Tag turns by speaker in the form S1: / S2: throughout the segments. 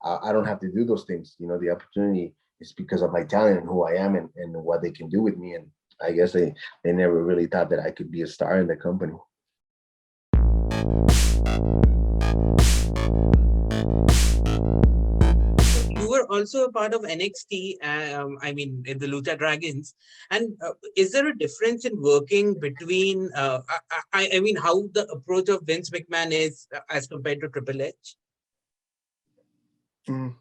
S1: I don't have to do those things. You know, the opportunity is because of my talent and who I am and what they can do with me. And I guess they never really thought that I could be a star in the company.
S2: You were also a part of NXT, I mean, in the Lucha Dragons. And is there a difference in working between, I mean, how the approach of Vince McMahon is as compared to Triple H?
S1: Mm.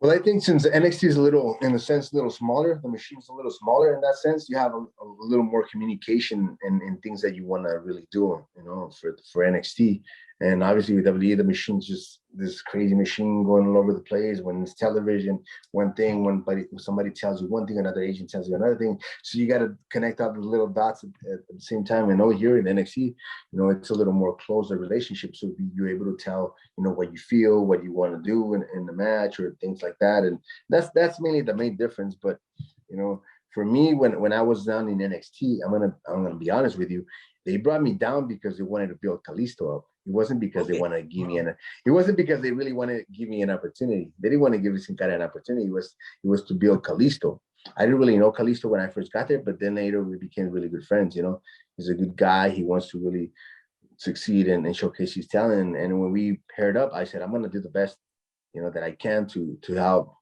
S1: Well, I think since NXT is a little, in a sense, a little smaller, the machine's a little smaller in that sense, you have a little more communication and things that you want to really do, you know, for NXT. And obviously with WWE, the machine's just this crazy machine going all over the place. When it's television, one thing, somebody tells you one thing, another agent tells you another thing. So you got to connect all the little dots at the same time. And over here in NXT, you know, it's a little more closer relationship. So you're able to tell, you know, what you feel, what you want to do in the match or things like that. And that's mainly the main difference. But, you know, for me, when I was down in NXT, I'm gonna be honest with you, they brought me down because they wanted to build Kalisto up. It wasn't because they want to give me it wasn't because they really wanted to give me an opportunity. They didn't want to give Sin Cara an opportunity. It was to build Kalisto. I didn't really know Kalisto when I first got there, but then later we became really good friends. You know, he's a good guy. He wants to really succeed and showcase his talent. And when we paired up, I said, I'm going to do the best, you know, that I can to help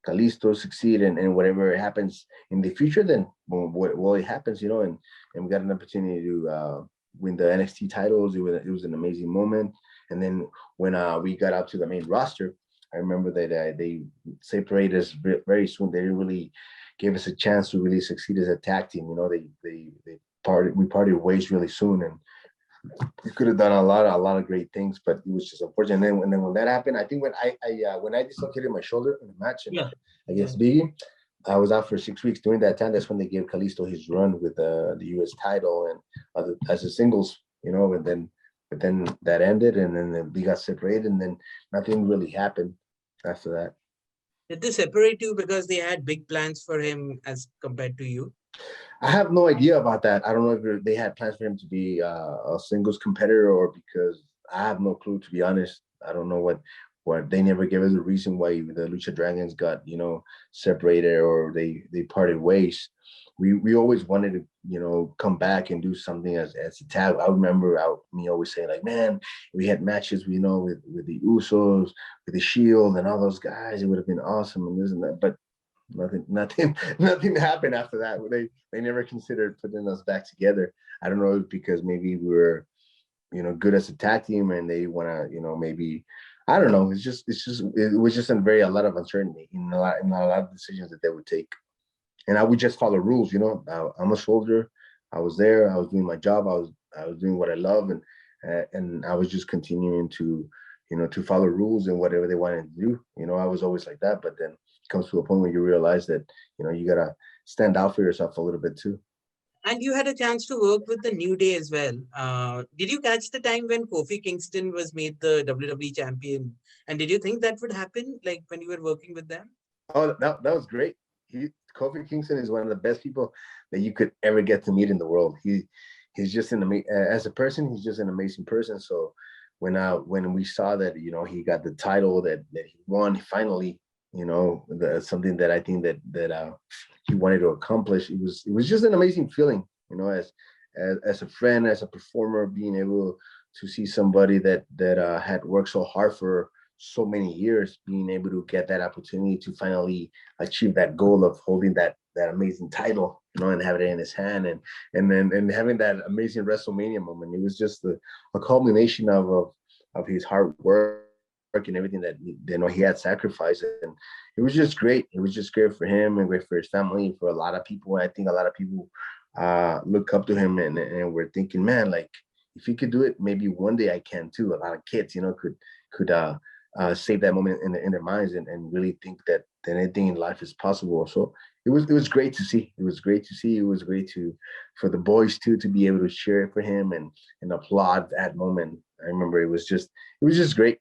S1: Kalisto succeed and whatever happens in the future, then well, it happens, you know, and we got an opportunity to win the NXT titles. It was an amazing moment. And then when we got out to the main roster, I remember that they separated us very soon. They didn't really give us a chance to really succeed as a tag team. You know, we parted ways really soon, and we could have done a lot of great things, but it was just unfortunate. And then when that happened, I think when I dislocated my shoulder in the match against Biggie, I was out for 6 weeks. During that time, that's when they gave Kalisto his run with the U.S. title and as a singles, you know. But then that ended, and then we got separated, and then nothing really happened after that.
S2: Did they separate you because they had big plans for him as compared to you?
S1: I have no idea about that. I don't know if they had plans for him to be a singles competitor or because I have no clue, to be honest. I don't know what they never gave us a reason why the Lucha Dragons got, you know, separated or they parted ways. We always wanted to, you know, come back and do something as a tag. I remember me always saying like, man, we had matches, you know, with the Usos, with the Shield and all those guys. It would have been awesome and this and that. But nothing happened after that. They never considered putting us back together. I don't know, because maybe we were, you know, good as a tag team and they want to, you know, maybe, I don't know. It was just a lot of uncertainty in a lot of decisions that they would take. And I would just follow rules, you know. I'm a soldier. I was there. I was doing my job. I was doing what I love, and I was just continuing to, you know, to follow rules and whatever they wanted to do. You know, I was always like that. But then it comes to a point where you realize that, you know, you gotta stand out for yourself a little bit too.
S2: And you had a chance to work with the New Day as well. Did you catch the time when Kofi Kingston was made the WWE Champion? And did you think that would happen, like when you were working with them?
S1: Oh, that was great. Kofi Kingston is one of the best people that you could ever get to meet in the world. He's just as a person, he's just an amazing person. So when we saw that, you know, he got the title that he won finally, you know, something that I think that he wanted to accomplish. It was just an amazing feeling, you know, as a friend, as a performer, being able to see somebody that had worked so hard for so many years, being able to get that opportunity to finally achieve that goal of holding that amazing title, you know, and have it in his hand, and having that amazing WrestleMania moment. It was just a culmination of his hard work and everything that, you know, he had sacrificed, and it was just great. It was just great for him and great for his family, for a lot of people. I think a lot of people look up to him and we're thinking, man, like if he could do it, maybe one day I can too. A lot of kids, you know, could save that moment in their minds and really think that anything in life is possible. So it was great to see. It was great to see. It was great for the boys too to be able to cheer for him and applaud that moment. I remember it was just great.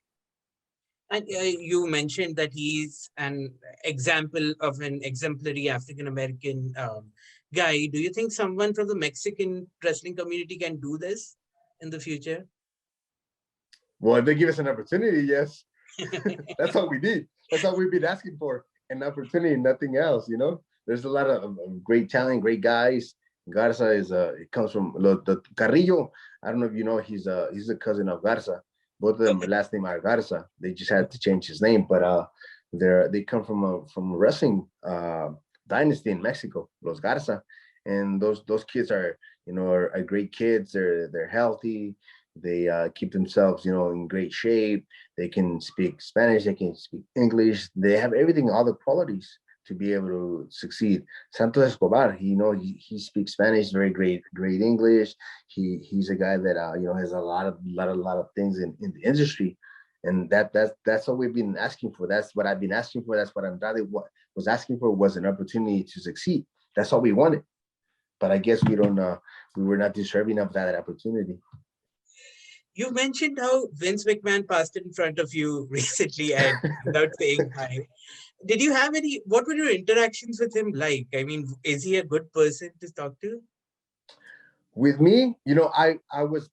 S2: And you mentioned that he's an example of an exemplary African-American guy. Do you think someone from the Mexican wrestling community can do this in the future?
S1: Well, if they give us an opportunity, yes. That's all we need. That's all we've been asking for, an opportunity, nothing else. There's a lot of great talent, great guys. Garza it comes from the Carrillo. I don't know if you know, he's a cousin of Garza. Both of them, last name are Garza. They just had to change his name, but they come from a wrestling dynasty in Mexico, Los Garza, and those kids are great kids. They're healthy. They keep themselves in great shape. They can speak Spanish. They can speak English. They have everything, all the qualities to be able to succeed. Santos Escobar, he speaks Spanish, very great English. He's a guy that has a lot of things in the industry, and that's what we've been asking for. That's what I've been asking for. That's what Andrade was asking for, was an opportunity to succeed. That's all we wanted, but I guess we were not deserving of that opportunity.
S2: You mentioned how Vince McMahon passed in front of you recently and without saying hi. Did you have what were your interactions with him like? I mean, is he a good person to talk to?
S1: With me, I was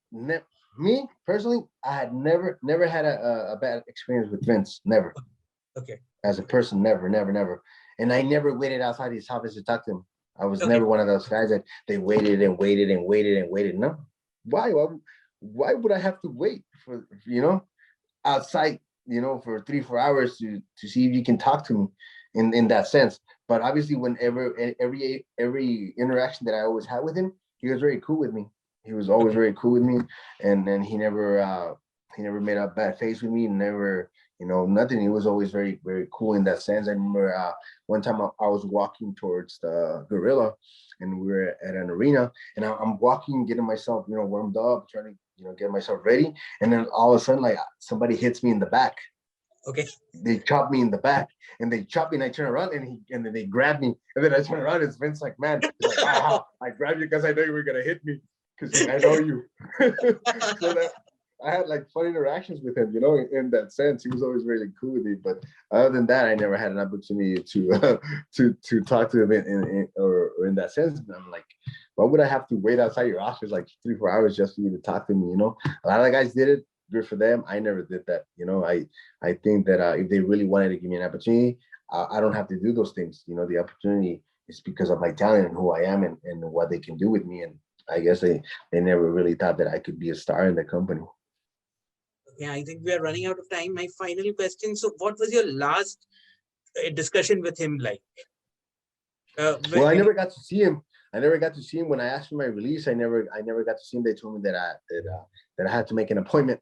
S1: me personally, I had never had a bad experience with Vince. Never.
S2: Okay.
S1: As a person, never. And I never waited outside his office to talk to him. I was never one of those guys that they waited and waited and waited and waited. No. Why would I have to wait for outside for 3-4 hours to see if you can talk to me in that sense? But obviously, whenever every interaction that I always had with him, he was very cool with me. He was always very cool with me, and then he never made a bad face with me. Never, nothing. He was always very, very cool in that sense. I remember one time I was walking towards the Gorilla, and we were at an arena, and I'm walking, getting myself, warmed up, trying to, get myself ready, and then all of a sudden, like, somebody hits me in the back.
S2: Okay.
S1: They chop me in the back, and they chop me, and I turn around, and then they grab me, and then I turn around, it's Vince McMahon. He's like, I grabbed you because I know you were gonna hit me, because I know you. So that I had like fun interactions with him, in that sense. He was always really cool with me. But other than that, I never had an opportunity to talk to him in that sense. And I'm like, why would I have to wait outside your office like 3-4 hours just for you to talk to me? A lot of the guys did it. Good for them. I never did that. I think that if they really wanted to give me an opportunity, I don't have to do those things. The opportunity is because of my talent and who I am and what they can do with me. And I guess they never really thought that I could be a star in the company.
S2: Yeah, I think we are running out of time. My final question. So what was your last discussion with him like?
S1: Well, I never got to see him. When I asked for my release. I never got to see him. They told me that I had to make an appointment,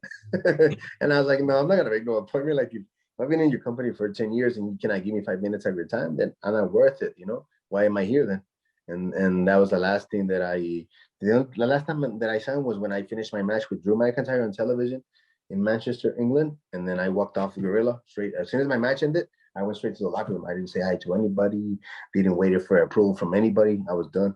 S1: and I was like, no, I'm not gonna make no appointment. Like, if I've been in your company for 10 years and you cannot give me 5 minutes of your time, then I'm not worth it. Why am I here then? And that was the last thing that the last time that I signed was when I finished my match with Drew McIntyre on television in Manchester, England, and then I walked off the Gorilla straight. As soon as my match ended, I went straight to the locker room. I didn't say hi to anybody. Didn't wait for approval from anybody. I was done.